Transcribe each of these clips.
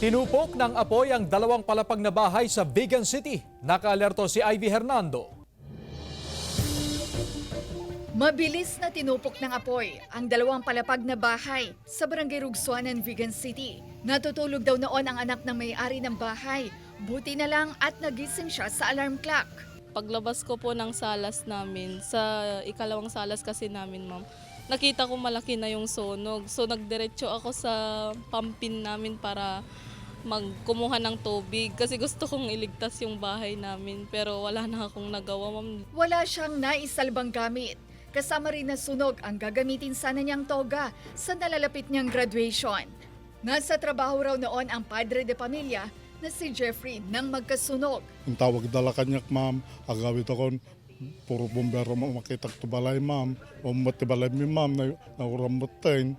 Tinupok ng apoy ang dalawang palapag na bahay sa Vigan City. Nakaalerto si Ivy Hernando. Mabilis na tinupok ng apoy ang dalawang palapag na bahay sa Barangay Rugsuanan, Vigan City. Natutulog daw noon ang anak ng may-ari ng bahay. Buti na lang at nagising siya sa alarm clock. Paglabas ko po ng salas namin, sa ikalawang salas kasi namin, ma'am, nakita ko malaki na yung sunog. So nagdiretso ako sa pumpin namin para magkumuha ng tubig kasi gusto kong iligtas yung bahay namin pero wala na akong nagawa, ma'am. Wala siyang naisalbang gamit. Kasama rin na sunog ang gagamitin sana niyang toga sa nalalapit niyang graduation. Nasa trabaho raw noon ang padre de pamilya na si Jeffrey nang magkasunog. Ang tawag dala kanyak, ma'am, agawit ako, puro bombero makita ko balay, ma'am. O matibalay mi, ma'am, na uram matain.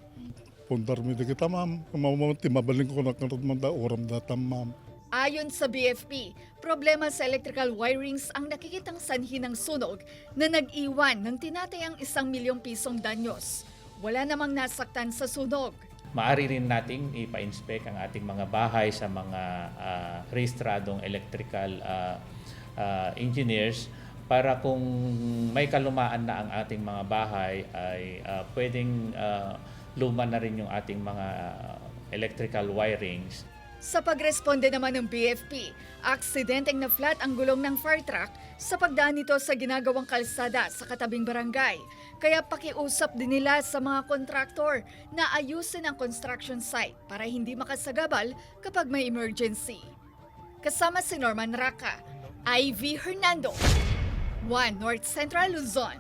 Pundar mi di kita, ma'am. Kumamamati, mabaling ko na kanot uram datam, ma'am. Ayon sa BFP, problema sa electrical wirings ang nakikitang sanhi ng sunog na nag-iwan ng tinatayang 1 milyong pisong danyos. Wala namang nasaktan sa sunog. Maaari rin nating ipa-inspect ang ating mga bahay sa mga rehistradong electrical engineers para kung may kalumaan na ang ating mga bahay ay pwedeng luma na rin yung ating mga electrical wirings. Sa pagresponde naman ng BFP, aksidenteng na-flat ang gulong ng fire truck sa pagdaan nito sa ginagawang kalsada sa katabing barangay. Kaya pakiusap din nila sa mga kontraktor na ayusin ang construction site para hindi makasagabal kapag may emergency. Kasama si Norman Raca, Ivy Hernando, 1 North Central Luzon.